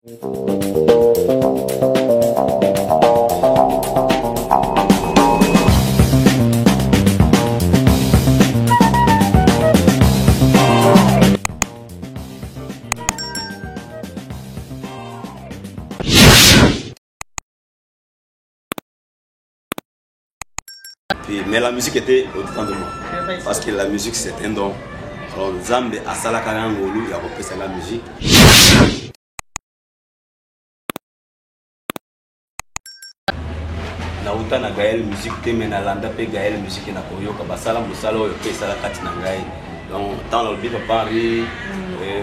Mais la musique était au-dedans de moi. Parce que la musique c'est un don. Alors Nzambe asala kana ngolu ya kopesa la musique. Nauta na Gaël musique te mena landa pe Gaël musique na koyoka basala musala oyo pe sala kati na ngai. Donc dans le but de Paris,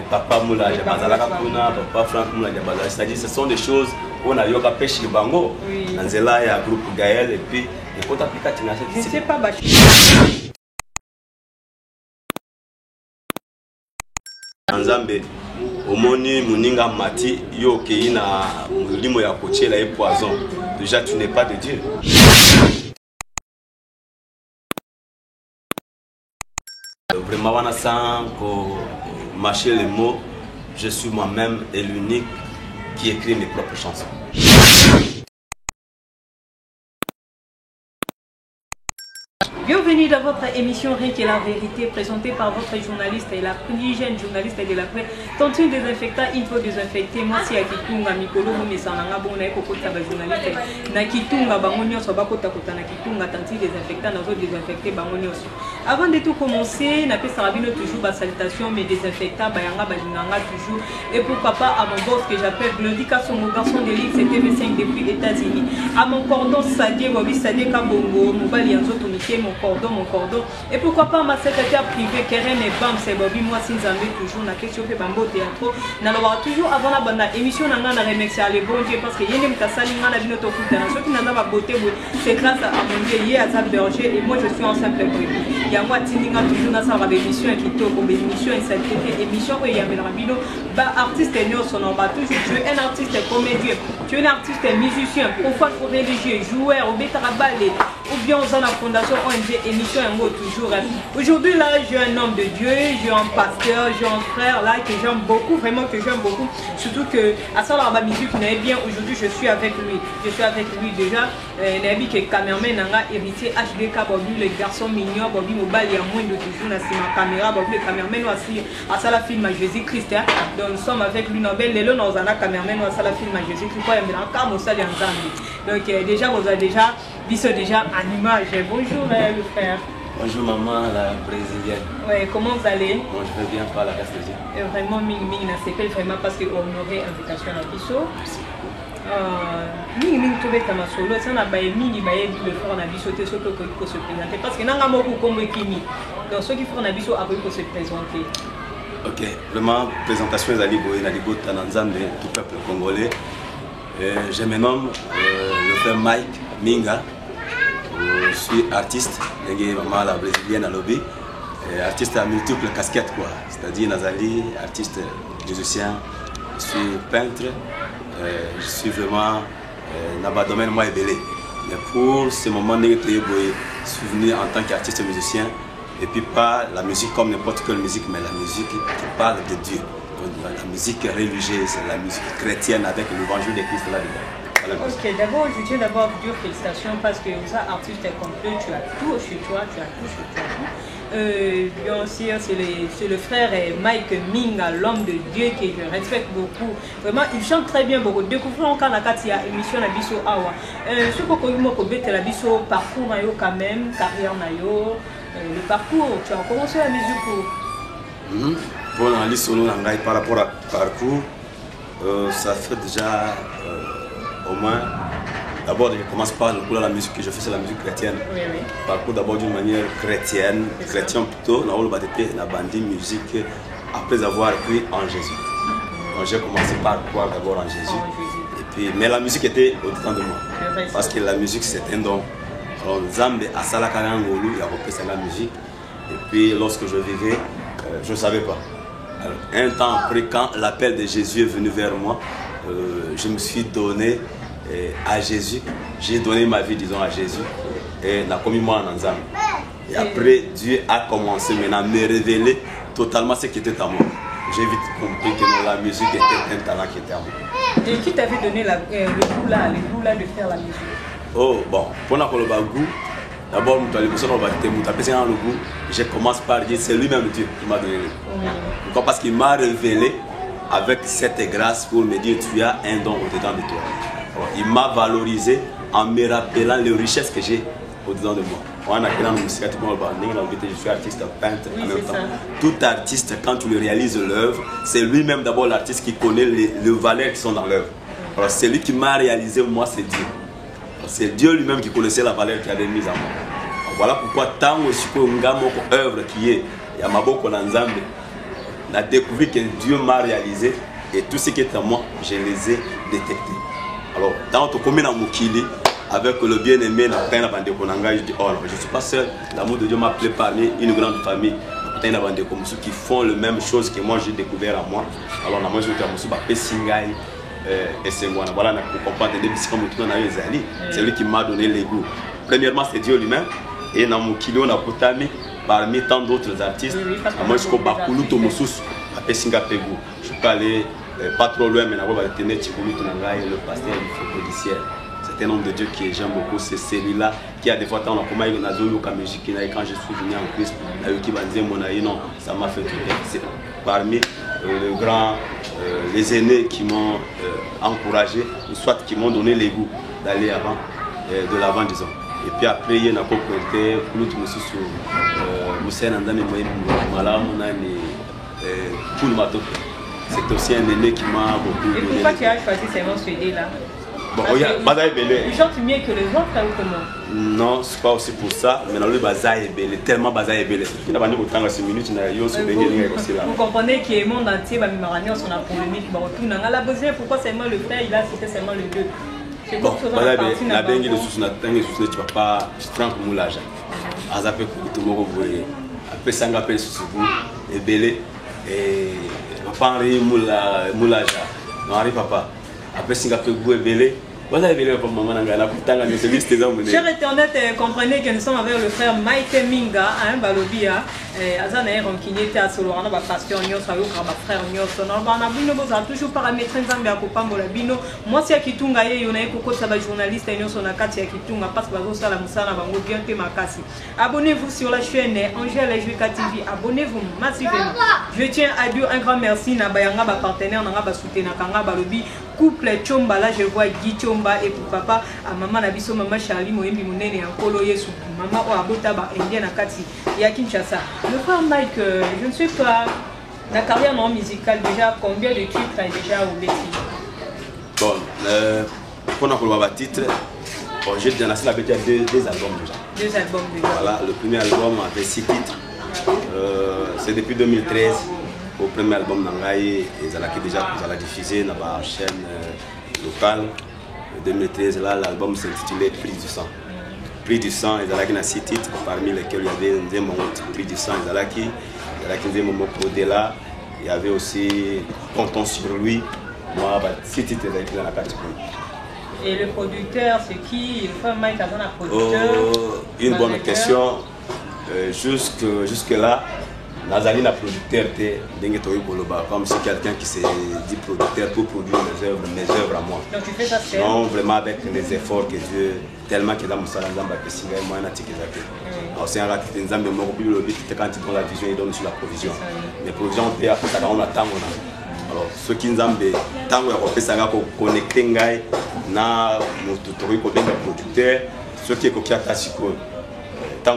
papa Moula Jabazala Kapuna, papa Franck Moula Jabazala, c'est-à-dire ce sont des choses où on a yoka pêche le bango. Nanzela il y a groupe Gaël et puis et quand appliquer tu n'as je sais pas Nzambe omoni muninga mati yo kei na mulimo ya kochela et poison. Déjà tu n'es pas de Dieu. Vraiment wana sans mâcher les mots, je suis moi-même et l'unique qui écrit mes propres chansons. Bienvenue dans votre émission Rien que la vérité, présentée par votre journaliste et la hygiène journaliste de la presse. Tantine désinfectant, il faut désinfecter. Moi, si à Kitunga, Mikolo, Mesananga, bon, Kokota, journaliste, na Kitunga, Bangonios, Bakota, Kota, na Kitunga, tantine désinfectant, nous avons désinfecté Bangonios. Avant de tout commencer, n'a pas Sarabino toujours ma salutation, mais désinfectant, Bayanga, Bajinanga toujours. Et pourquoi pas à mon boss que j'appelle Glodica, son garçon de ligue, c'était TV5 depuis les États-Unis. À mon cordon Sadie, Bobby Sadie Kabongo, Mobali Yanzo Tomike, mon cordon. Et pourquoi pas ma secrétaire privée, Keren et Bam, c'est Bobby, moi, Sinzambe, toujours, n'a question fait Bambo Théâtre. N'a toujours avant la bande émission, n'a pas remercié à les bons dieux parce que Yenem Kassali, n'a pas vu notre foot. Ceux qui n'ont pas beauté, c'est grâce à mon dieu, Yéazab Berger, et moi, je suis en simple bruit. Il y a moi, Tindinga, toujours dans sa émission, qui tourne, émission, et cette émission, et il y a Melrabino, artiste et nous, son nom, toujours, tu es un artiste comédien, tu es un artiste musicien, profane ou religieux, joueur, ou bétarabalé, ou bien dans la fondation ONG émission un mot toujours. Aujourd'hui là j'ai un homme de Dieu, j'ai un pasteur, j'ai un frère là que j'aime beaucoup, vraiment que j'aime beaucoup. Surtout que à ça la musique n'est bien aujourd'hui je suis avec lui. Je suis avec lui déjà. Nabi que cameraman nanga héritier HDK Bobby le garçon mignon Bobby mobile il y a moins de toujours dans ma caméra Bobby le cameraman aussi à ça la film à Jésus-Christ. Donc nous sommes avec lui Nobel Lelo dans un cameraman à ça la film à Jésus-Christ quoi il y a un camo ça donc déjà vous avez déjà Biso déjà en image. Bonjour le frère. Bonjour maman la brésilienne. Ouais, comment vous allez? Bon, je vais bien par la grâce de Dieu. Vraiment, Ming n'a pas vraiment parce qu'on aurait invitation à Biso. Merci beaucoup. Ming trouvé ta solo, ça n'a pas Ming le frère n'a Biso, c'est ce qu'il faut se présenter parce que n'a pas beaucoup comme Kimi. Donc ceux qui font un Biso après pour se présenter. Ok, vraiment présentation est Alibo Tananzambe, tout peuple congolais. Je me nomme le frère Mike Minga. Je suis artiste, maman la brésilienne à lobby, artiste à multiples casquettes quoi. C'est-à-dire Nazali, artiste musicien, je suis peintre, je suis vraiment dans le domaine moi belé. Mais pour ce moment je suis venu en tant qu'artiste musicien et puis pas la musique comme n'importe quelle musique, mais la musique qui parle de Dieu. Donc, la musique religieuse, la musique chrétienne avec l'évangile de Christ là-dedans. Ok, d'abord, je tiens d'abord à vous dire félicitations parce que vous êtes artiste complet, tu as tout chez toi, tu as tout chez toi. Bien sûr, c'est le frère Mike Minga, l'homme de Dieu que je respecte beaucoup. Vraiment, il chante très bien beaucoup. Découvrons quand la émission la Biso Awa. Ce que vous avez la Biso parcours quand même, carrière nayo, le parcours, tu as commencé la musique pour. Bon, dans l'histoire par rapport à parcours, ça fait déjà au moins. D'abord, je commence par la musique que je fais, c'est la musique chrétienne. Oui, oui. Parcours d'abord d'une manière chrétienne, chrétien plutôt, dans le bâtiment, la bandit musique, après avoir cru en Jésus. Donc j'ai commencé par croire d'abord en Jésus. Et puis, mais la musique était au-dedans de moi. Parce que la musique c'est un don. Alors, Nzambe asala kana ngolu, il a repris la musique. Et puis, lorsque je vivais, je ne savais pas. Alors, un temps après, quand l'appel de Jésus est venu vers moi, je me suis donné à Jésus. J'ai donné ma vie, disons, à Jésus. Et n'a commis moi en Nzambe. Et après, Dieu a commencé maintenant à me révéler totalement ce qui était à moi. j'ai vite compris que la musique était un talent qui était à moi. Et qui t'avait donné le goût là de faire la musique? Oh, bon, pour le goût, d'abord, je commence par dire c'est lui-même Dieu qui m'a donné le goût. Pourquoi? Parce qu'il m'a révélé avec cette grâce pour me dire tu as un don au-dedans de toi. Alors, il m'a valorisé en me rappelant les richesses que j'ai au-dedans de moi. Je suis artiste peintre en même temps. Tout artiste, quand tu lui réalises l'œuvre, c'est lui-même d'abord l'artiste qui connaît les valeurs qui sont dans l'œuvre. Alors c'est lui qui m'a réalisé, moi c'est Dieu. C'est Dieu lui-même qui connaissait la valeur qu'il avait mise en moi. Alors, voilà pourquoi tant que œuvre qui est Yamaboko Nanzambe, on a découvert que Dieu m'a réalisé et tout ce qui est en moi, je les ai détectés. Alors dans notre commune à Mukili, avec le bien-aimé, je dis oh non, je ne suis pas seul. L'amour de Dieu m'a appelé parmi une grande famille qui font la même chose que moi j'ai découvert en moi. Alors moi je et c'est moi. Voilà, pour comprendre c'est lui qui m'a donné les goûts. Premièrement, c'est Dieu lui-même. Et dans mon kilo, on a parmi tant d'autres artistes. Moi, je suis Bakulu Tomosus, à Singapur. Je suis allé pas trop loin, mais je suis allé le pasteur du policier. C'est un homme de Dieu que j'aime beaucoup. C'est celui-là qui a des fois, on a comment il a la musique. Quand je suis venu en Christ, non, ça m'a fait tout bien. Parmi les grands, les aînés qui m'ont encouragé, ou soit qui m'ont donné les goûts d'aller avant, de l'avant, disons. Et puis après, il y a un peu de c'est aussi un aîné qui m'a beaucoup donné. Et pourquoi tu as choisi seulement ce dé-là? Bon, regarde, tu chantes mieux que les autres ou comment? Non, c'est pas aussi pour ça, mais dans le bazar est belle, tellement bazar est belle. Il n'y a pas de temps à 6 minutes, il y a vous comprenez que le monde entier va me sur la polémique. La besoin, pourquoi seulement le frère, il a cité seulement le deux? C'est bon, la bengue de sous tu vas pas Franck Moulaja. Azapé tout le monde voyez. Après Sangapé sous et belé et papa Henri Moulaja. Non Henri papa. Après Singapur et belé. Voilà les pour maman Nangana pour tanga mais c'est lui c'était ça. Cher internet, comprenez que nous sommes avec le frère Mike Minga, un balobia. Azana est ronquiné à solo, on a pasteur Nyo, ça y est, frère Nyo, on a bino boza toujours paramétrer Nzambe à Kopambo la bino. Moi si à Kitunga ye, on a écouté ça va journaliste et Nyo son akati à Kitunga parce que bazo sala musala bango bien te makasi. Abonnez-vous sur la chaîne Angèle Ejwika TV, abonnez-vous massivement. Je tiens à dire un grand merci na bayanga ba partenaire na ba soutenir kanga balobi couple Chomba là je vois Guy Chomba et pour papa à maman na biso maman Charlie Moyembi Munene en Kolo Yesu maman o abota ba indien na kati ya Kinshasa. Le frère Mike, je ne sais pas, la carrière non musicale, déjà, combien de titres déjà au Betty? Bon, pour notre titre, j'ai déjà lancé la Betty à deux albums déjà. 2 albums déjà. Voilà, le premier album avait 6 titres. C'est depuis 2013, au premier album Nangaï, ils ont déjà diffusé dans la chaîne locale. En 2013, là, l'album s'intitulait Prix du sang. Prix du sang, ils ont 6 titres, parmi lesquels il y avait un Prix du sang, ils ont il y avait aussi Comptons sur lui. Moi, 6 titres, ils ont dans la catégorie. Et le producteur, c'est qui? Le frère Mike a un producteur? Une bonne question. Jusque-là, Nazali n'a producteur comme si quelqu'un qui s'est dit producteur pour produire mes œuvres à moi. Donc tu fais ça seul? Non, vraiment avec les efforts que Dieu, tellement que dans mon salon, moi, alors c'est un rat qui est quand il donne la vision, il donne sur la provision. Les provisions, on peut après ça, on attend. Alors ceux qui nous ont tant que ça va connecter na notre producteur, ceux qui sont tant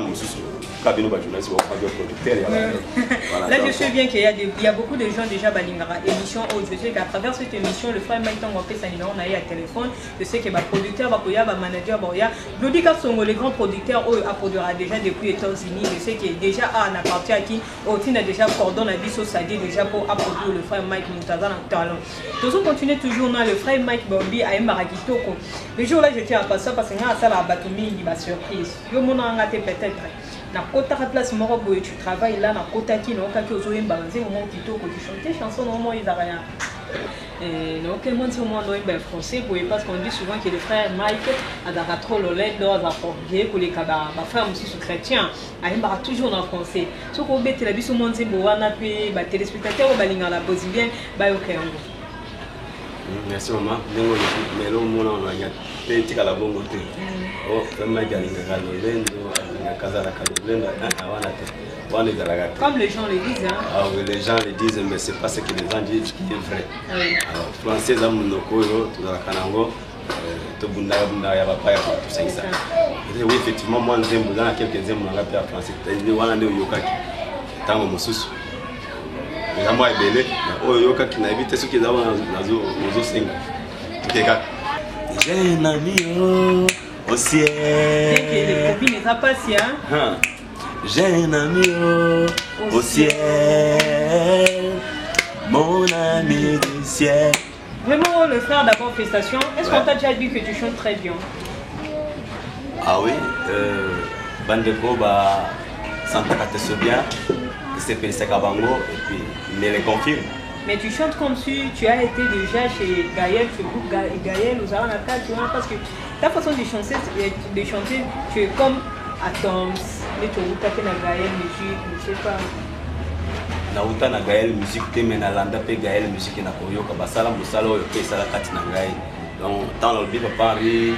Là, je sais bien qu'il y a beaucoup de gens déjà balingara émission où je sais qu'à travers cette émission, le frère Mike Tango fait sa numéro on a eu à téléphone. Je sais que le producteur, le manager, Lodi Kapsongo, les grands producteurs, a produit déjà depuis les États-Unis. Je sais qu'il déjà à la partie à qui Otin a déjà coordonné la biso Sadi déjà pour produire le frère Mike Moutaza dans le talent. Nous allons continuer toujours dans le frère Mike Bambi à Marakitoko. Le jour là, je tiens à passer ça parce que ça la Batoumi, il va surprise. Yo mon a peut-être. Na kota ka place moko boye tu travailles là na kota ki na okaki ozoyemba nzembo moko kitoko tu chanter chanson normalement ils araya Donc, le monde, c'est au moins français, parce qu'on dit souvent que le frère Mike a trop l'olède, a forgé, que les frères aussi sont chrétiens, a toujours en français. Ce qu'on met la vie sur le monde, c'est que les téléspectateurs, la brésilien, merci maman. Mais là, on a été à la bonne côté. Oh, vraiment, il y a comme les gens le disent. Hein? Ah oui, les gens le disent, mais c'est pas ce que les gens disent qui est vrai. Oui. Alors, français, tout ça. Oui, effectivement, moi, j'aime dans quelques aiment dans français. Moi, belé, yoka qui n'habite ce qu'ils ont aux cinq. J'ai un ami au ciel. J'ai un ami au ciel, mon ami du ciel. Vraiment, le frère d'abord, félicitations. Est-ce qu'on t'a déjà dit que tu chantes très bien? Ah oui, Bandeko, Santa Cateso bien. C'est Félix Kabango et puis il me le confirme. Mais tu chantes comme si tu as été déjà chez Gaël, chez le groupe Gaël, aux Aranaka, tu vois, parce que ta façon de chanter, tu es comme Atoms, mais tu as fait la Gaël musique, je ne sais pas. Nauta na Gaël musique, tu es Landa pe Gaël musique na Koyoka, Basala Musalo, et Sala Katina Gaël. Donc, dans le bip, Paris,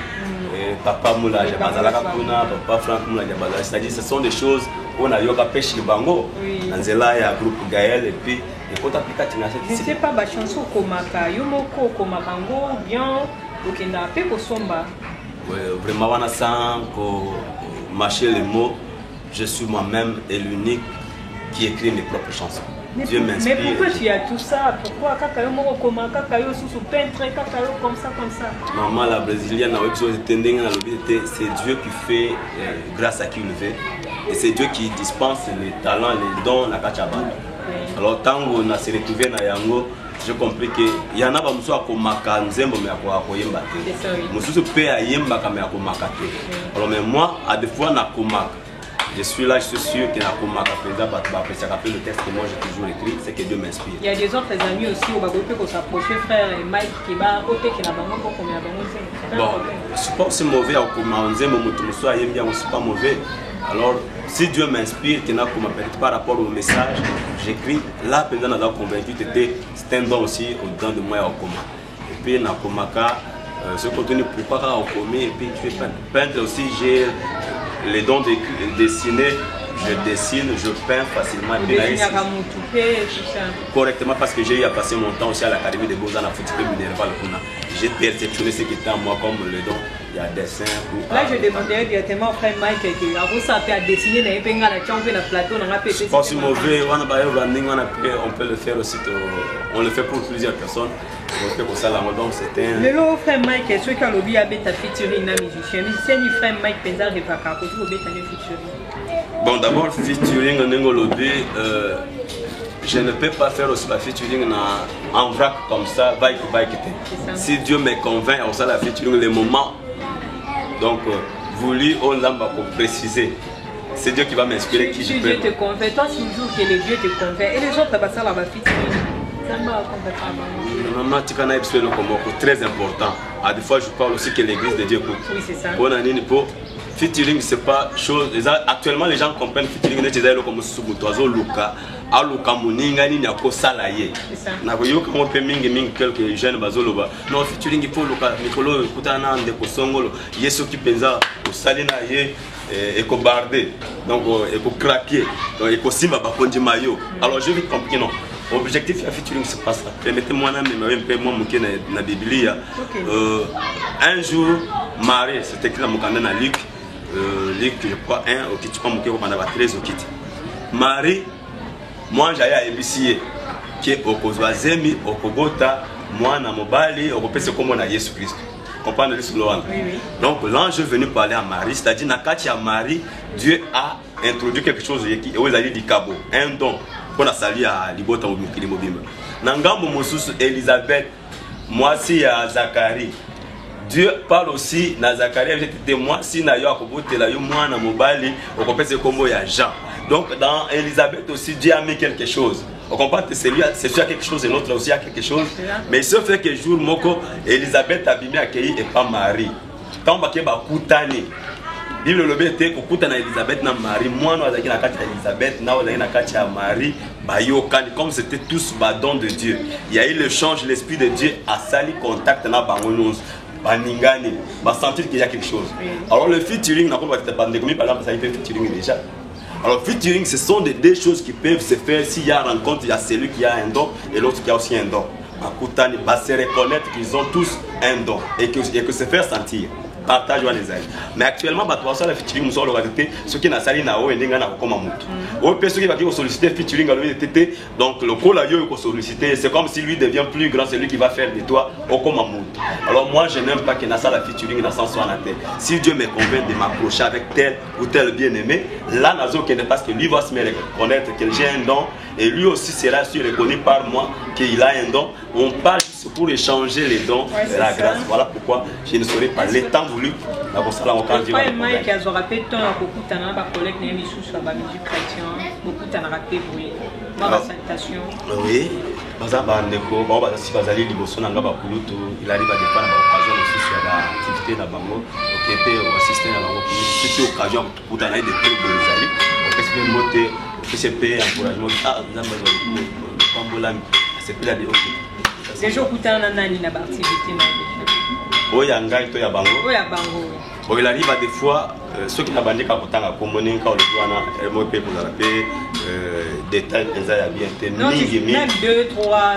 Papa Moula, Jabazala Kapuna, Papa Franck Moula, Jabazala, c'est-à-dire ce sont des choses. On a yoga pêche le bango dans il y a groupe Gaël et puis les côtes appliquées je ne sais pas ma chanson comme yomoko comme bango bien donc il n'a pas somba vraiment on a sans marcher les mots je suis moi-même et l'unique qui écrit mes propres chansons. Dieu m'inspire. Mais pourquoi tu as tout ça? Pourquoi Kakayo moko comme Kakayo sous peintre Kakayo comme ça maman la brésilienne c'est Dieu qui fait grâce à qui il le fait. Et c'est Dieu qui dispense les talents, les dons, la kachabana. Alors, tant qu'on a se retrouvé dans Yango, j'ai compris qu'il y en a qui sont à Nzembo, mais à Koyemba. Je suis prêt à Yemba, mais à Komaka. Alors, mais moi, à des fois, à Komaka. Je suis là, je suis sûr qu'il y a Komaka. Le texte que moi j'ai toujours écrit, c'est que Dieu m'inspire. Il y a des autres amis aussi au Bagopé qui s'approchent, frère Mike qui va côté qui n'a pas encore comme il y a bon, je ne suis pas aussi mauvais à Komanzembo, je ne suis pas mauvais. Alors, si Dieu m'inspire, qu'il n'a par rapport au message, j'écris. Là, pendant que j'ai convaincu, c'est un don aussi au don de moi au coma. Et puis, dans Komaka, je continue pour pas au coma. Et puis, je fais peindre aussi. J'ai les dons de dessiner. Je dessine, je peins facilement. Correctement parce que j'ai eu à passer mon temps aussi à l'Académie des Beaux-Arts à Football Minerval. J'ai perfectionné ce qui était en moi comme le don. Il y a dessin. Là, je demandais directement au frère Mike que ça a dessiner la plateau, c'est pas si mauvais, on peut le faire aussi. On le fait pour plusieurs personnes. On fait pour ça là, donc c'est un. Le frère Mike, est-ce que quand l'objet a ta featuring na musicien, musicien du frère Mike Penza Repaka, que tu veux ta featuring. Bon, d'abord featuring Nengo Lobby. Je ne peux pas faire aussi la featuring en vrac comme ça, si Dieu me convainc, on sait la featuring les moments. Donc, voulu, on l'a préciser. C'est Dieu qui va m'inspirer qui je peux. Si Dieu te convainc, toi toujours que les dieux te convainc. Et les autres, ça va featuring. Maman, tu connais très important. À des fois, je parle aussi que l'église de Dieu écoute. Oui, c'est ça. Pour featuring, c'est pas chose. Actuellement, les gens comprennent featuring. Les gens comme Subutoazo Luka. Aluka Muninga ni Nyako Salaye. Nakoyo comme peu mingi quelques jeunes bazoloba. Non, featuring il faut Luka Nicolo Kutana Ndeko Songolo. Yesu qui pensa au Salina ye et ko bardé. Donc et ko craquer. Donc et ko simba bakondi mayo. Alors je vais comprendre non. Objectif à featuring c'est pas ça. Permettez-moi un peu moi muké na Bible. Un jour Marie c'était écrit dans mon canal na Luc Luc je crois 1 au kit pas muké pendant 13 au kit. Marie moi j'allais à ébicier qui est au Kozwazemi au Kogota moi na mobali au kopese comme on a Jésus Christ. Comprendre le slogan. Oui. Donc l'ange est venu parler à Marie, c'est-à-dire nakati à Marie, Dieu a introduit quelque chose qui aux alliés du Cabo, un don pour la salir à Libota au Mukili Mobimba. Nangambo Mosusu Elisabeth, moi si à Zacharie. Dieu parle aussi dans Zacharie, j'étais moi si na yo akobote la yo moi na mobali au kopese comme ya Jean. Donc dans Elisabeth aussi Dieu a mis quelque chose. On comprend que c'est lui, c'est sûr quelque chose et l'autre aussi a quelque chose. Mais il se fait que jour moko Elisabeth abimi accueilli et pas Marie. Tant que ba kutani. Bible le bête ko kutana Elisabeth na Marie, moi nous azaki na kati Elisabeth, na azaki na kati ya Marie, bayokani comme c'était tous badons de Dieu. Il y a eu l'échange, l'esprit de Dieu a sali contact na bango baningani, ba sentir qu'il y a quelque chose. Alors le featuring n'a pas de par exemple ça il fait featuring déjà. Alors featuring ce sont des choses qui peuvent se faire s'il y a rencontre, il y a celui qui a un don et l'autre qui a aussi un don. Bakutani va se reconnaître qu'ils ont tous un don et que se faire sentir. Partage les amis. Mais actuellement, ça la featuring nous sommes ce qui n'a sali na o et n'enga na comme amutu. O personne qui va solliciter featuring à l'UTT. Donc le col yo ko solliciter, c'est comme si lui devient plus grand, c'est lui qui va faire de toi au comme amutu. Alors moi je n'aime pas que na ça la featuring na sans soit na tête. Si Dieu me convainc de m'approcher avec tel ou tel bien-aimé, là nazo que parce que lui va se reconnaître que j'ai un don et lui aussi sera reconnu par moi qu'il a un don. On parle pour échanger les dons de la grâce. Voilà pourquoi je ne saurais pas le temps voulu. Mike a rappelé tant beaucoup de collègues sur la musique chrétienne, beaucoup de rappelé dans la salutation. Oui, parce que si vous allez liboso nanga bakulutu, il arrive à dépendre de l'occasion aussi sur l'activité na bango, qui était assister à bango. C'est une occasion pour t'en aller de très beaux amis. Parce que monter, PCP, encouragement, c'est plus la vie. Les jours où tu as une activité. Oui, il y a un gars qui est à Bango. Oui, à Bango. Bon, il arrive à des fois, ceux qui n'ont pas de temps, comme on est quand on est pour la paix, des temps, ils ont bien. Même 2, 3.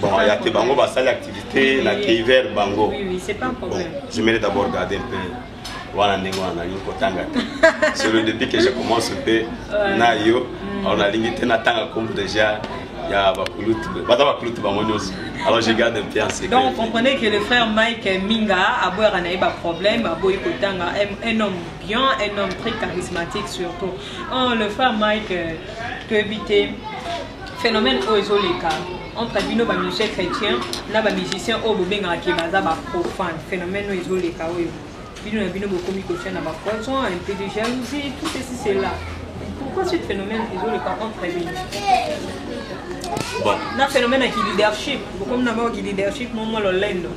Bon, il y a des Bango, ça l'activité, la hiver Bango. Oui, oui, c'est pas un problème. Je vais d'abord regarder un peu. Voilà, c'est le depuis que je commence un peu. On a limité Natanga comme déjà. Alors je garde un peu en secret. Donc vous comprenez que le frère Mike Minga a beau avoir un problème, a beau un homme bien, un homme très charismatique surtout. Le frère Mike peut éviter phénomène oisoleka entre bino ba musicien chrétien na ba musicien au bobenga ki baza ba profane phénomène oisoleka oyo bino na bino bokomi ko na ba poison un peu de jalousie tout ceci c'est là. Pourquoi ce phénomène oisoleka entre bino? Bon. Un phénomène qui leadership, comme nous avons leadership, moi le lendo.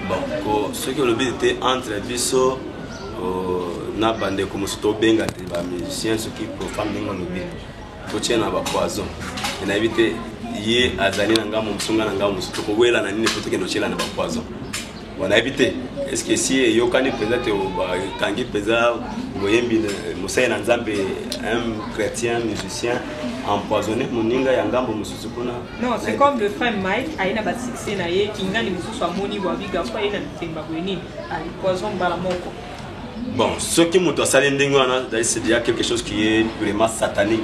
Bon, ce que le but était entre biso, na bande comme si tu benga tes musiciens, ceux qui profanent benga le but. Faut tiens na ba poison. On a évité hier azali nanga mumsunga nanga musuto ko wela na nini faut que no chela na ba poison. On a évité. Est-ce que si yokani peut-être kangi pesa boyembi Moussa Nzambe un chrétien musicien empoisonné moninga yangambo mususu kuna? Non, c'est comme le frère Mike aina ba succès na ye kingani mususu amoni wa biga kwa ina mtemba bweni ali poison bala moko. Bon, ce qui m'a donné ndingo c'est déjà quelque chose qui est vraiment satanique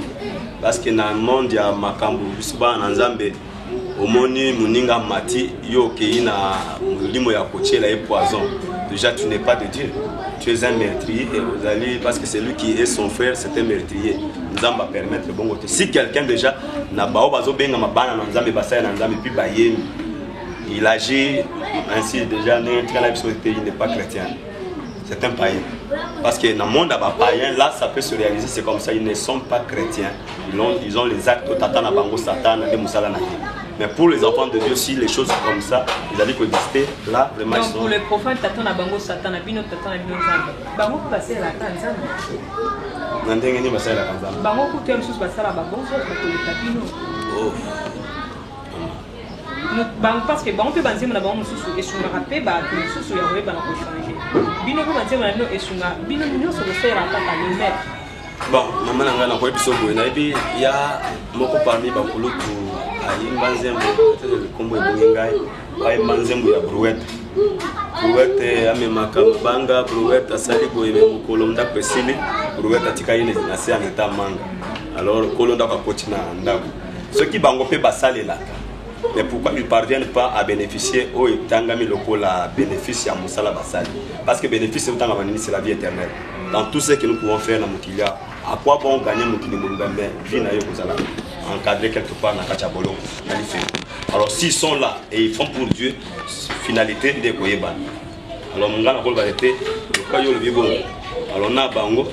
parce que dans le monde il y a makambo bisuba na Nzambe omoni moninga mati yo keina mulimo ya kochela et poison. Déjà tu n'es pas de Dieu. Tu es un meurtrier et vous allez parce que c'est lui qui est son frère, c'est un meurtrier. Nzamba permettre bon côté. Si quelqu'un déjà na bao bazo benga mabana na Nzambe basaya na Nzambe puis bayemi. Il agit ainsi déjà il n'est pas chrétien. C'est un païen. Parce que dans le monde païen, là ça peut se réaliser, c'est comme ça, ils ne sont pas chrétiens. Ils ont les actes de Tatan, Bango, Satan, de Moussala. Mais pour les enfants de Dieu, si les choses sont comme ça, ils allaient coexister, là vraiment. Donc pour les profanes, Tatan, Bango, Satan, Bino, Tatan, Bino, Zamba. Bango peut passer la Tanzanie. Nandengeni passer la Tanzanie. Bango peut faire une chose passer la Bango, soit pour les Tapino. Oh. Parce que bon, on peut penser que on et sur le rappel, bah, que nous sommes sur le web, on peut changer. Bino peut penser que nous et sur le bino nous sur le faire à la lumière. Bon, maman n'a pas de choses et puis il y a beaucoup parmi les bakulu pour aller manzembo, comme bongai, aller manzembo ya brouette. Brouette amemaka banga, brouette asali boye mukolonda kwesili, brouette atika ine na se aneta manga. Alors kolonda kwa kotina ndako. Ceux qui bango pe basale là. Mais pourquoi ils ne parviennent pas à bénéficier au Tangami loko la bénéfice à Moussala Bassali? Parce que bénéfice c'est la vie éternelle. Dans tout ce que nous pouvons faire dans Moukilia, à quoi bon gagner Moukili Moumbembe, vie na yokozala, encadrer quelque part dans Kachabolo, alors s'ils sont là et ils font pour Dieu, finalité de Koyeban. Alors mon gars n'a pas arrêté, le cas yo le bon, alors na bango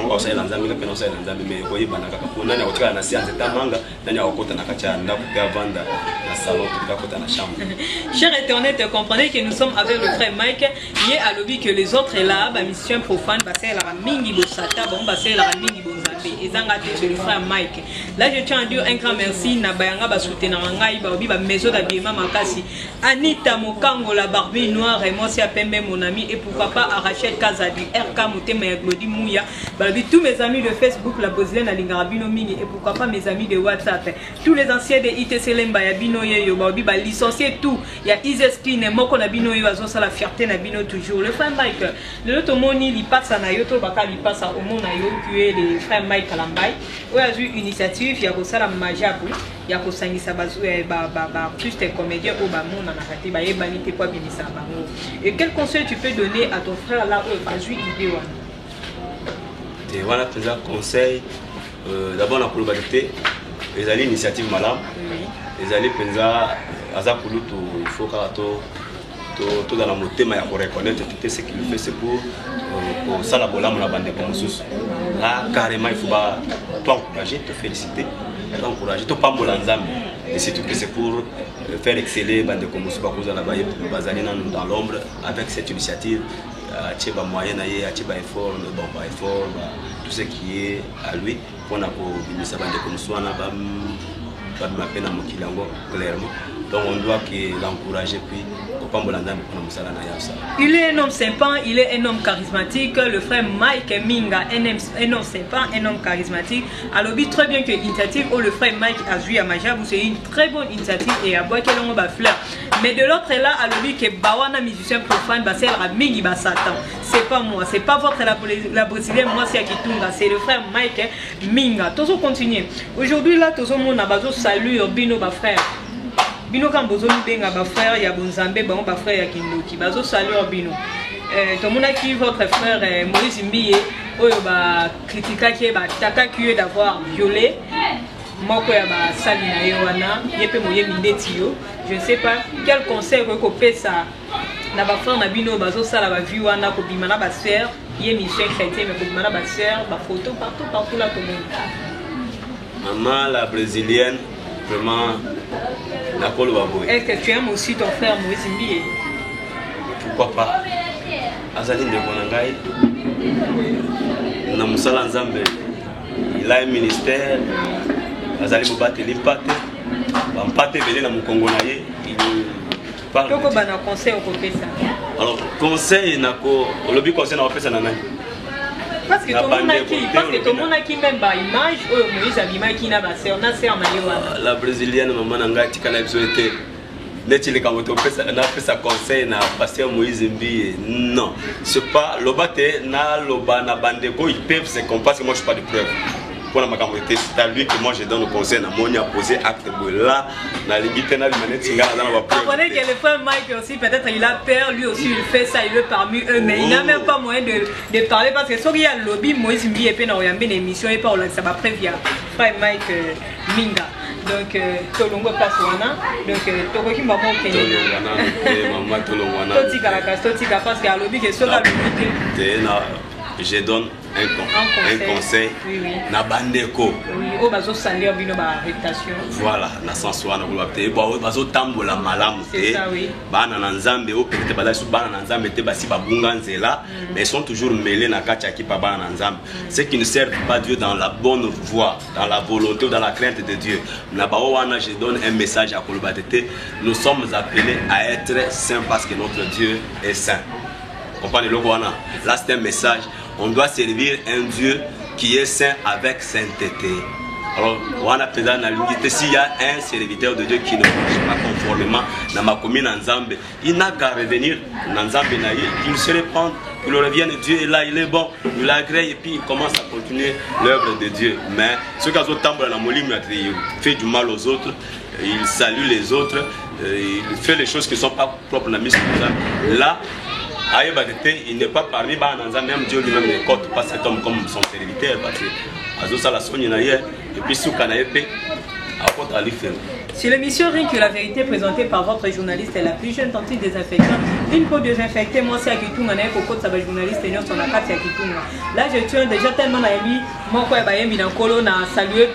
on sait l'ensemble que on sait l'ensemble mais voyez banaka pour nani akotika na science tamanga nani akokota na kacha ndako ya vanda na salon tout à côté na chambre. Cher internet, comprenez que nous sommes avec le frère Mike. Il est à l'objet que les autres là, ba mission profane, ba c'est la mingi bosata, bon ba c'est la mingi bonzambe. Et zangate c'est le frère Mike. Là je tiens à dire un grand merci na bayanga ba soutenir ngai ba obi ba maison d'habillement makasi. Anita Mokango la Barbie noire et moi c'est à Pembe mon ami et pourquoi pas à Rachel Kazadi, RK Motema et Glody Mouya. Bah tous mes amis de Facebook la Bosnienne à Lingarabino Mini et pourquoi pas mes amis de WhatsApp. Tous les anciens de ITC Lemba ya bino yo ba obi ba licencié tout. Il y a Iseskin moko na bino yo azo la fierté na bino toujours. Le frère Mike le tomoni li passe na yoto baka li passe au monde na yo qui est le frère Mike Kalambay. On a eu une initiative ya ko sala majabu ya ko sangisa bazu ba plus des comédiens au ba monde na kati ba yebani te kwa bimisa bango. Et quel conseil tu peux donner à ton frère là où a eu idée wana? Et voilà plusieurs conseils. D'abord la globalité, les alliés initiative malam, les alliés penza azakulu il faut tout dans la montée mais pour reconnaître tout ce qu'il fait c'est pour ça la bola mon bande comme sous. Là carrément il faut pas t'encourager, te féliciter, t'encourager, te pas molanzam. Et c'est tout que c'est pour faire exceller bande comme sous bakoza la baye bazali dans l'ombre avec cette initiative. Tcheba moyen naie tcheba effort bon pas effort tout ce qui est à lui pour na ko binisa bande comme swana ba mapena mokilango clairement donc on doit l'encourager puis il est un homme sympa, il est un homme charismatique. Le frère Mike Minga, un homme sympa, un homme charismatique. Alors, très bien que l'initiative où le frère Mike a joué à Majabou, c'est une très bonne initiative et à boire quel on va fleur. Mais de l'autre là, alors que Bawana musicien profane, c'est la Mingi Satan. C'est pas moi, c'est pas votre la brésilienne, moi c'est Akitunga, c'est le frère Mike Minga. Toujours continuer. Aujourd'hui là, tout le monde a besoin de salut, Bino frère. Bino quand bozo benga ba frère ya bonzambe ba ba frère ya kindoki bazo saluer bino to mona ki votre frère Moïse Mbiye oyo ba critica ki ba taka ki d'avoir violé moko ya ba sali na yowana yepe moye mindeti yo je ne sais pas quel conseil ko pesa na ba frère na bino bazo sala ba vie wana ko bima na ba sœur ye mission chrétien mais ko bima na ba sœur ba photo partout là tout le monde. Maman la brésilienne vraiment. Est-ce que tu aimes aussi ton frère Moïse Mbiye? Pourquoi pas? Azali de Bonangai, na musala nzambe, il a un ministère, Azali Mobate l'impate, Bampate belé na mukongo na ye, il parle. Koko bana conseil au côté ça. Alors conseil nako, lobi conseil na opesa na nani? Parce que tout le monde a qui même ba image ou Moïse Abima qui n'a pas sœur na sœur na yo. La brésilienne maman nanga tikala biso était netili kamoto pesa na pesa conseil na pasteur Moïse Mbiye. Non, c'est pas lobate na loba na bandeko ils peuvent se comprendre que moi je suis pas de preuve. Pour la makamboté c'est à lui que moi je donne le conseil na monia poser acte là na limite na limane tinga dans la preuve. Comprenez que le frère Mike aussi peut-être il a peur lui aussi il fait ça il est parmi eux mais il n'a même pas moyen de parler parce que il y a le lobby Moïse Mbiye pe na oyambe l'émission et pas ça va prévia frère Mike Minga donc tolongo place wana donc tokoki mama okende maman tolongwana totika parce que lobby que soka lobby na je donne un conseil na bandeko o bazo salir bino ba réputation voilà na sens wana ko bapte bazo tambola malamu te bana na nzambe o peut-être bala su bana na nzambe te basi babunga nzela mais ils sont toujours mêlés na kacha ki pa bana na nzambe ceux qui ne servent pas Dieu dans la bonne voie dans la volonté ou dans la crainte de Dieu na ba wana je donne un message à Kolobatete nous sommes appelés à être saints parce que notre Dieu est saint. Comprenez le wana là c'est un message. On doit servir un Dieu qui est saint avec sainteté. Alors, on a peut-être dans l'unité, s'il y a un serviteur de Dieu qui ne marche pas conformément dans ma commune en Zambie, il n'a qu'à revenir dans Zambie, il se répand, il revient, Dieu est là, il est bon, il agrée et puis il commence à continuer l'œuvre de Dieu. Mais ceux qui ont dans la moline, il fait du mal aux autres, il salue les autres, il fait les choses qui ne sont pas propres à la mission. Là, il n'est pas parmi même Dieu lui-même ne compte pas cet homme comme son serviteur parce que Azo Salasson et puis Soukanaepe à côté à lui faire. Sur l'émission Rien que la vérité présentée par votre journaliste et la plus jeune tantine désinfectant, une peau désinfectée, moi c'est à Kitunga, n'a pas de sa journaliste et nous sommes à Kitunga. Là je tiens déjà tellement à lui, mon quoi Bayemi dans Colo, n'a salué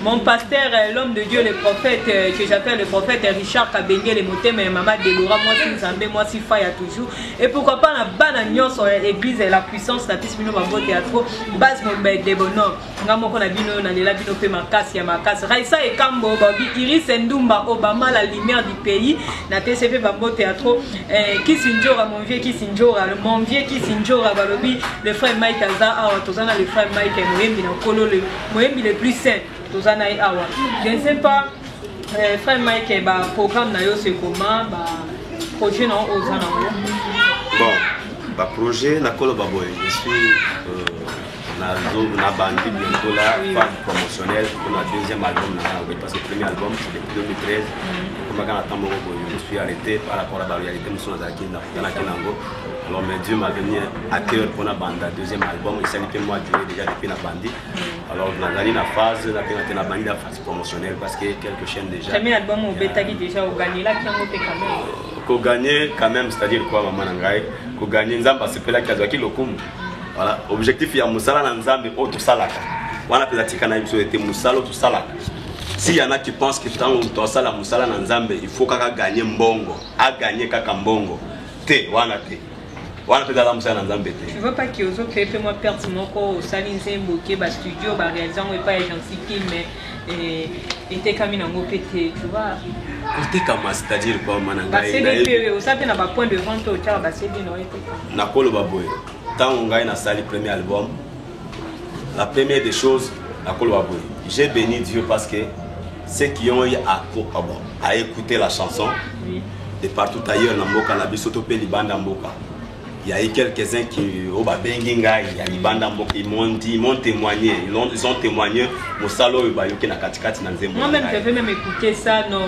mon pasteur, l'homme de Dieu, le prophète que j'appelle le prophète Richard Kabenge, les motés, mais maman Déborah, moi si Zambé, moi si Faya toujours. Et pourquoi pas la banane sur l'église et la puissance, la piste mino bambo théâtre, base mon bête des bonhommes. Ngamo qu'on a bino, n'a la bino pe ma casse, ya ma casse. Raissa et Kambo, Babi, Iris Ndumba, Obama, la lumière du pays, n'a TCP bambo théâtre, Kissinjora, mon vieux Kissinjora, mon vieux Kissinjora, Balobi, le frère Mike Aza, Tozana, le frère Mike et Moembi dans Kolo, le Moembi le plus saint, Tozana et Awa. Je ne sais pas, frère Mike, le programme n'a c'est comment, projet non aux anneaux. Bon, projet na Kolo Baboy, je suis na bandi bientôt là, phase promotionnelle pour le deuxième album, parce que le premier album c'est depuis 2013. Comme je suis arrêté par rapport à la réalité, nous sommes dans Kenango. Alors, mais Dieu m'a venu à cœur pour la bande, deuxième album, et ça fait moi duré déjà depuis la bande. Alors, nous avons la phase, la bande, la phase promotionnelle parce que quelques chaînes déjà. Premier album au bêta qui déjà au gagné là, qui a monté quand même. Qu'au gagné quand même, c'est-à-dire quoi, maman Nangaï, qu'au gagné, Nzamba, c'est là qu'il y a qui le coup. Voilà, objectif il y a Moussala Nzambe, autre salaka. On a peut-être qu'il y a été Moussala, autre salaka. S'il y en a qui pensent que tant que tu as la Moussala Nzambe, il faut qu'à gagner Mbongo, à gagner Kakambongo. Té, wana té. Wana peut la Moussala Nzambe té. Tu veux pas qu'il y ait autres que moi perdre mon corps au Saline Zemboké, bas studio, bas réalisant, et pas gentil, mais était comme une angopété, tu vois. Côté comme c'est-à-dire quoi, mananga. C'est des périodes, vous savez, on a pas point de vente au tchar, bah c'est bien, non, Nakolo Baboy. Tant on gagne le premier album, la première des choses, Nakolo Baboy. J'ai béni Dieu parce que ceux qui ont eu à écouter la chanson, oui, de partout ailleurs, il y a eu quelques-uns qui ont témoigné, ils ont témoigné. Moi-même, je vais même écouter ça, non,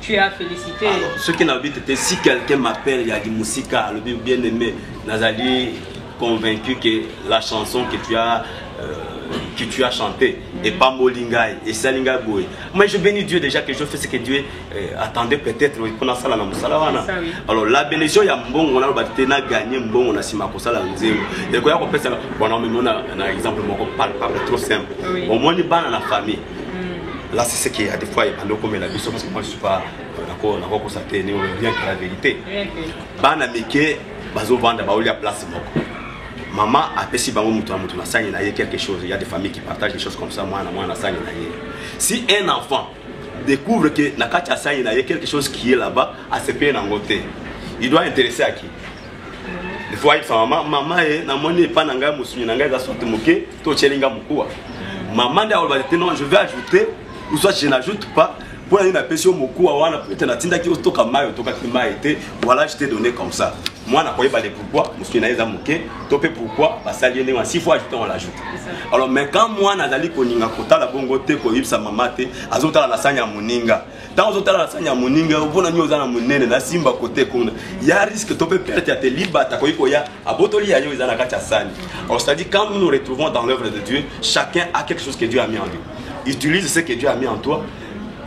tu as félicité. Alors, ce qui n'a pas si quelqu'un m'appelle, il y a du Moussika, le bien aimé, Nazali convaincu que la chanson que tu as chanté et pas Molingaï et Salinga Boué. Moi je bénis Dieu déjà que je fais ce que Dieu attendait peut-être pour ça la Moussalavana. Alors la bénédiction il y a bon on a gagné bon on a simako ça la nzembo. Et quoi on peut ça bon on a un exemple mon pas trop simple. Au moins ni ban dans la famille. Là c'est ce qui a des fois il y a comme la vision parce que moi je suis pas d'accord ça tenir rien que la vérité. Ban amike bazo vendre ba olia place moko. Maman a pessi bango mutu na sani na quelque chose. Il y a des familles qui partagent des choses comme ça. Moi na sani na ye. Si un enfant découvre que na kati sani na ye quelque chose qui est là-bas, à se payer nangote, il doit intéresser à qui? Des fois il fait maman na moni pa nanga musunyi nanga za sorte moke to chelinga mukua. Maman da olba non je vais ajouter ou soit je n'ajoute pas. Pour une appétition beaucoup à peut-être n'atteindre qui au mayo toka climat été voilà je t'ai donné comme ça moi n'a pas les pourquoi monsieur naïza moké topé pourquoi bah ça lié 6 fois ajouter on l'ajoute alors mais quand moi nazali koninga kota la bongo te ko yipsa mamate azota la sanya muninga dans azota la sanya muninga ubona nyoza na munene na simba côté kuna il y a risque topé perte ya te libata ko iko ya abotoli ya nyoza na kacha sani alors c'est-à-dire quand nous nous retrouvons dans l'œuvre de Dieu chacun a quelque chose que Dieu a mis en lui utilise ce que Dieu a mis en toi.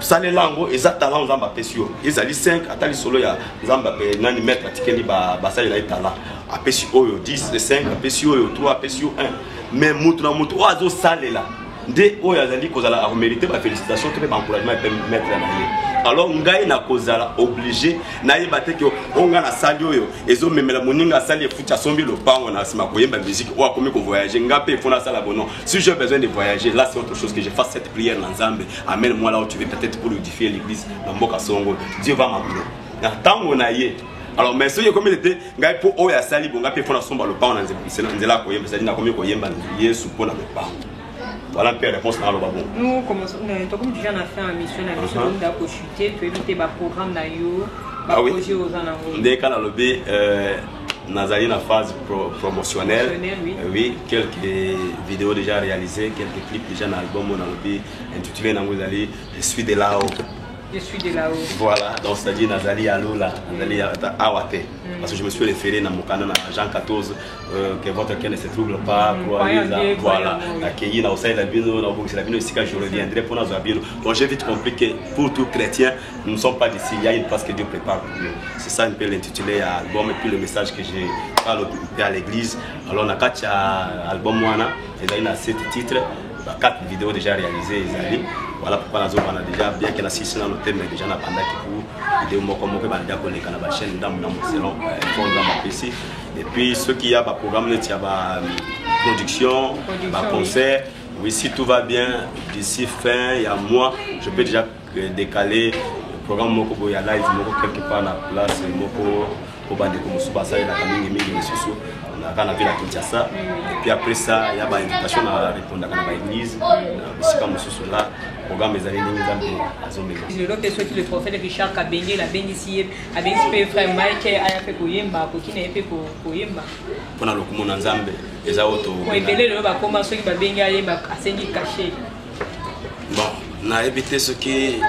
Sale lango eza talent nzamba pesio ezali 5 atali solo ya nzamba pe nani mettre atikeli ba sale na talent apesi oyo 10 5 apesi oyo 3 apesi 1 mais mutu na mutu ozo sale la nde oyo azali kozala a mériter ba félicitations très encouragement et mettre na ye alors ngai na kozala obligé na yeba te que onga na sali oyo ezo memela moninga sali futa sombi le pango na sima koyemba musique ou akomi ko voyager ngape fona sala bonon si j'ai besoin de voyager là c'est autre chose que je fasse cette prière dans Nzambe amène-moi là où tu veux peut-être pour édifier l'église dans Mboka Songo Dieu va m'appeler na tango na ye alors mais si comme il était ngai po oya sali bonga pe fona somba le pango na nzela koyemba c'est na komi koyemba Yesu pona le pango. Voilà une réponse dans le babon. Nous commençons, comme tu viens de faire une mission, la mission de chuter, tu évites le programme d'ailleurs, projet aux anneaux. Dès qu'on a levé, nous avons une phase promotionnelle. Oui, quelques vidéos déjà réalisées, quelques clips déjà dans l'album, on a levé intitulé Je suis de là-haut. Je suis de là-haut. Voilà, donc c'est-à-dire Nazali Alola, Nazali Awate. Parce que je me suis référé dans mon canon à Jean 14, que votre cœur ne se trouble pas, voilà, accueillir dans le Labino, dans le Labino, ici quand je reviendrai pour nous habiller. Donc j'ai vite compris que pour tout chrétien, nous ne sommes pas d'ici, il y a une place que Dieu prépare pour nous. C'est ça un peu l'intitulé à l'album et puis le message que j'ai parlé à l'église. Alors on a 4 albums, il y a 7 titres, 4 vidéos déjà réalisées. Voilà pourquoi nous avons déjà, bien que la 6 dans le thème, mais déjà, nous avons des vidéos comme la chaîne dans ma PC. Et puis, ce qui y a, programme, il y a production, concert. Oui, si tout va bien, d'ici fin, il y a un mois, je peux déjà décaler le programme Moko Boya Live, Moko quelque part dans la place, Moko Obande Komusubasa, la famille Mimi Messousou. On a vu la Kinshasa. Et puis après ça, il y a une invitation à répondre à l'église. Ici, comme ce là, le programme est allé à Zomé. Le prophète Richard Kabenge, la bénissier, a bien frère Mike, a fait Koyemba, qui n'a fait Koyemba. Pendant le Koumou Nzambe, les autres. Oui, mais le va commencer à Benga à Sengi caché. Bon, on a évité ce qui.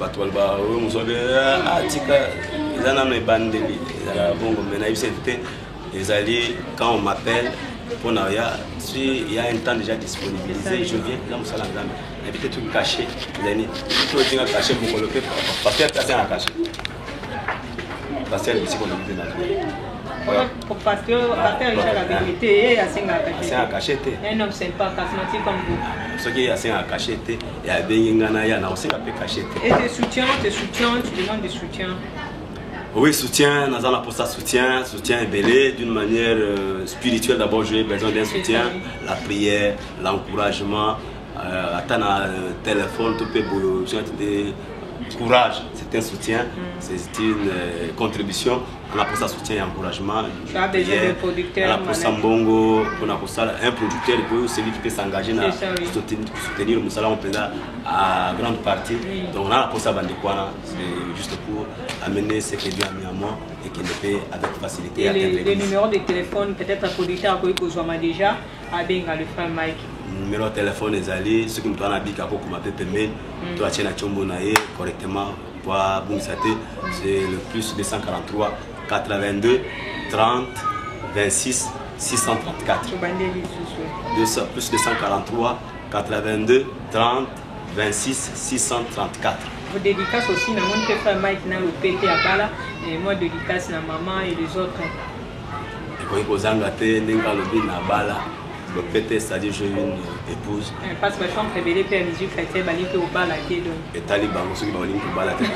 Batoualba, nous avons dit que les années bandés, bon, mais on a évité. Les alliés, quand on m'appelle, il y a un temps déjà disponibilisé, je viens, là, je suis éviter tout caché. Tout le temps caché pour coloquer, parce que c'est un caché. Parce que c'est qu'on a pour pasteur Richard la vérité, c'est un caché. Un homme sympa, charismatique comme vous. Ce qui est assez un caché, il y a bien aussi un peu caché. Et tes soutiens, tu demandes des soutiens. Oui, soutien, nous avons pour ça soutien est belé d'une manière spirituelle. D'abord, j'ai besoin d'un soutien, la prière, l'encouragement, attendre un téléphone, tout peut courage, c'est un soutien, c'est une contribution. On a pour ça soutien et encouragement. Tu as besoin d'un producteur. On a pour ça Mbongo, on a pour ça un producteur, celui qui peut s'engager à soutenir le Moussala, on peut là à grande partie. Donc on a pour ça Bandekwana, c'est juste pour amener ce que Dieu a mis à moi et qu'il le fait avec facilité. Et les numéros de téléphone, peut-être un producteur que vous avez déjà, à Benga, le frère Mike. Numéro de téléphone est allé, ceux qui me donnent un bic à quoi comme appel mail, toi tu as chombonaye correctement pour Boumsate, c'est le plus 243 82 30 26 634. Plus 243 82 30 26 634. Vous dédicace aussi dans mon frère Mike dans le PT à Bala et moi dédicace na maman et les autres. Et quand vous avez n'enga le na Bala. Le PT, c'est-à-dire j'ai une épouse. Parce que je suis révélé Père Jésus chrétien, il au bal à Kédon. Et Taliban, ceux qui vont au bal à Kédon.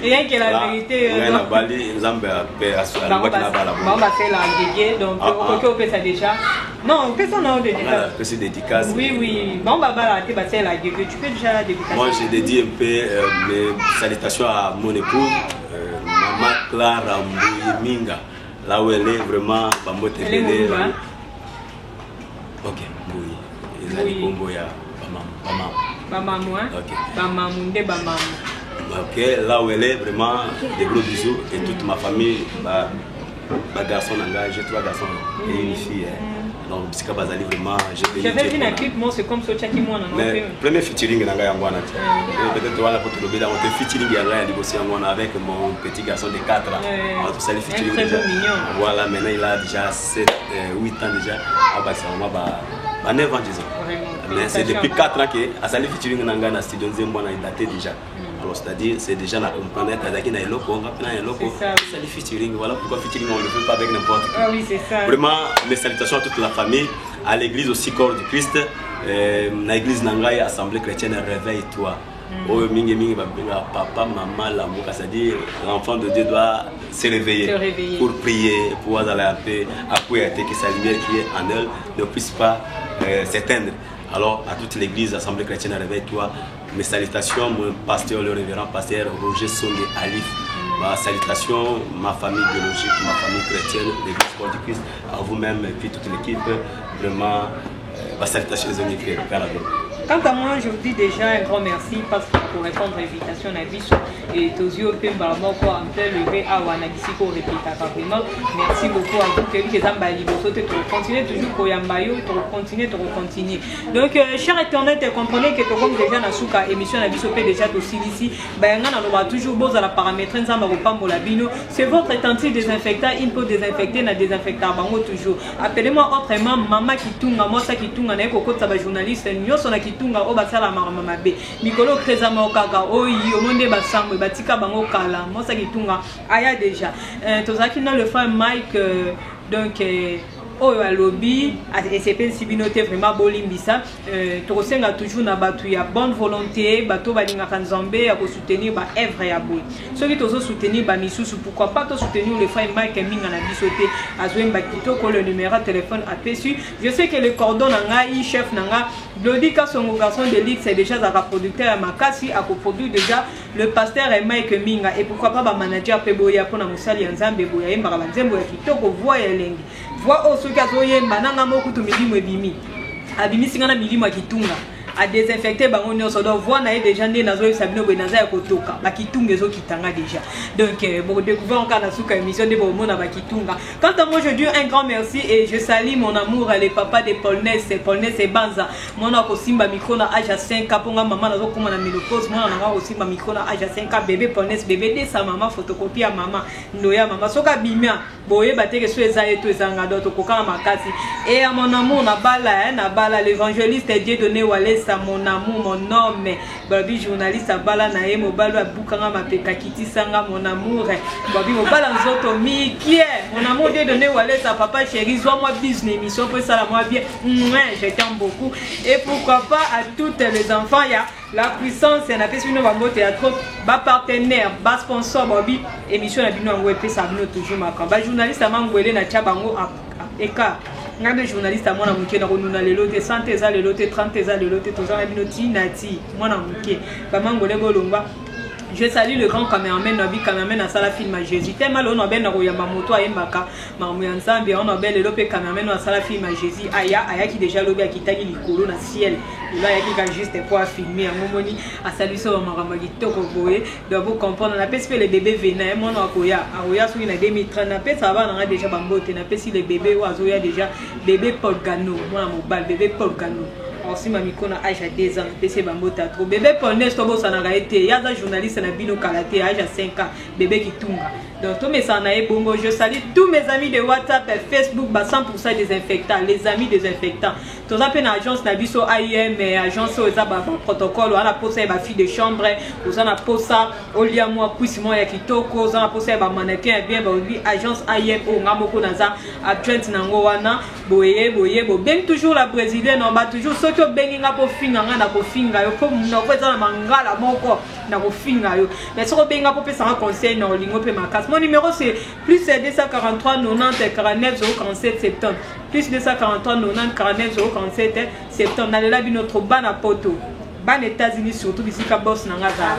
Rien que la vérité. Oui, la Bali, nous avons on va faire la guégué, donc on peut ça déjà. Non, personne n'a déjà. C'est dédicace. Oui, on va la guégué. Tu peux déjà dédicacer. Moi, j'ai dédié un peu mes salutations à mon épouse, Maman Clara Minga. Là où elle est vraiment, elle est où? Ok, oui. Ils allaient Congo ya Bamam. Ok. Bamam. Ok, là où elle est, vraiment, des gros bisous. Et toute ma famille, ma garçon, j'ai 3 garçons et une fille. Donc, Bisika Bazali, vraiment, j'ai j'avais vu un clip, moi, c'est comme ça, qui moi, non? Premier featuring, peut-être on a featuring avec mon petit garçon de 4 ans. On a featuring déjà. Voilà, maintenant il a déjà 7, 8 ans déjà. À 9 ans, disons. Mais c'est depuis 4 ans que à Sali featuring dans la studio Nzembo a daté déjà. Alors c'est-à-dire c'est déjà na planète avec na eloko, on a eloko. Sali featuring, voilà pourquoi featuring on ne le fait pas avec n'importe qui. Ah oui, c'est ça. Vraiment mes salutations à toute la famille, à l'église aussi Corps du Christ, na église Nangaï Assemblée chrétienne réveille-toi. Oh mingi papa maman l'amour, c'est-à-dire l'enfant de Dieu doit se réveiller pour prier, pour aller un peu appuyer que sa lumière qui est en elle ne puisse pas s'éteindre. Alors à toute l'église Assemblée chrétienne réveille-toi, mes salutations mon pasteur le révérend pasteur Roger Songe Alif. Ma salutation, ma famille biologique, ma famille chrétienne, l'église Corps du Christ, à vous-même et puis toute l'équipe, vraiment ma salutation les amis frères. Quant à moi, je vous dis déjà un grand merci parce que pour répondre à l'invitation, on a vu et Tozio Pemba moko en plein levé à Wanabisiko répéta vraiment. Merci beaucoup à vous que Zamba Liboso te continuer toujours Koyambayo, te continuer. Donc cher internet, comprenez que comme déjà na suka émission na biso déjà aussi ici, ben on va toujours beau à la paramétrer Zamba Pambola Bino. C'est votre tentille désinfectant, il peut désinfecter na désinfectant bango toujours. Appelez-moi autrement maman Kitunga, moi ça Kitunga na ko kota ba journaliste nyoso na Kitunga o basala mama mabe. Mikolo Kreza Mokaka oyi omonde basambo batika bango kala. Moi ça Kitunga aya déjà. Tozaki na le frère Mike donc oh à lobby et c'est pas si binoté vraiment bolimbisa tokosenga toujours na batu ya bonne volonté bato balinga kanzambe ya ko soutenir ba œuvre ya boy ceux qui tozo soutenir ba misusu pourquoi pas to soutenir le frère Mike Minga na bisoté azwemba kitoko le numéro de téléphone aperçu. Je sais que le cordon nanga chef nanga Glody Kasongo garçon de ligue c'est déjà un producteur à Makasi a coproduit déjà le pasteur Mike Minga et pourquoi pas ba manager Peboya pour na musali ya Nzambe boya yemba ba nzembo ya kitoko voix ya lengi voix au sokazoye mananga moko to milimo ebimi abimi singana milimo akitunga a désinfecter bango nyonso donc voix na déjà né nazo sabino benaza ya kotoka bakitunga ezo kitanga déjà donc bon découvrir encore na suka émission de bon mona bakitunga. Quant à moi je dis un grand merci et je salue mon amour les papas de Paulness et Banza mona ko simba micro na âge 5 ans ponga maman nazo koma na menopause mona na ko simba micro na âge 5 ans bébé Paulness bébé de sa maman photocopie à maman noya maman soka bimia boye bateke so eza eto ezanga doto koka makasi et à mon amour na bala l'évangéliste Dieu donné Wallace mon amour, mon homme, babi journaliste à bala na emo balo à bukanga ma peka kiti sanga mon amour, babi mo bala nzoto mi qui est mon amour Dieu donné Wallace à papa chéri, soit moi business émission pour ça la moi bien, je t'aime beaucoup et pourquoi pas à toutes les enfants ya la puissance n'a pas su nous va théâtre bas partenaire bas sponsor babi émission na bino ngwe pe ça bino toujours makamba journaliste à mangwele na chabango à eka ngame journaliste à moi na muke na konuna lelo te 100 eza lelo te 30 eza lelo te tozana bino tinati moi na muke ba mangole bolongwa. Je salue le grand cameraman Nabi cameraman à sala film à Jésus tellement on a ben na koyamba moto a embaka mamu ya nzambe on a ben le lope cameraman à sala film à Jésus aya qui déjà lobi akitaki likolo na ciel là ya qui quand juste pour filmer à momoni à saluer so marama kitoko boye doit vous comprendre on appelle les bébés venin mon akoya akoya sur na 2030 na pesa ba na déjà bambote na pesi les bébés oazoya déjà bébé Paul Gano moi mobile bébé Paul Gano aussi ma micro na âge à 2 ans PC bambota trop bébé Paulness tobo sananga été yaza journaliste na bino karaté âge à 5 ans bébé Kitunga donc tous mes sanae bongo je salue tous mes amis de WhatsApp et Facebook ba 100% désinfectants les amis désinfectants tous appel na agence na biso AIM agence eza ba protocole on a posé ba fille de chambre on a posé olia moi puissement ya kitoko on a posé ba mannequin bien ba agence AIM o ngamoko naza adjoint nango wana boye bo ben toujours la brésilienne on va toujours soki obenginga po finga nga na ko finga yo po na ko eza na mangala moko na ko finga yo mais soko benga po pesa conseil na olingo pe makas. Mon numéro c'est plus 243 90 49 047 70 plus 243 90 49 047 70 na lela bi notre bana poto ban États-Unis surtout ici ka boss na ngaza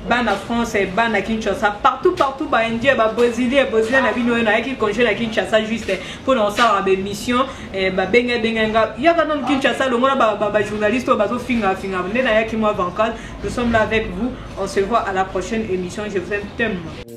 bana France et bana Kinshasa partout ba Indien ba Brésilien na bino na qui congé na Kinshasa juste pour nous ça ba mission ba benga ya ba non Kinshasa le ngona ba journaliste ba zo finga na ya ki moi vacances nous sommes là avec vous on se voit à la prochaine émission je vous aime tellement.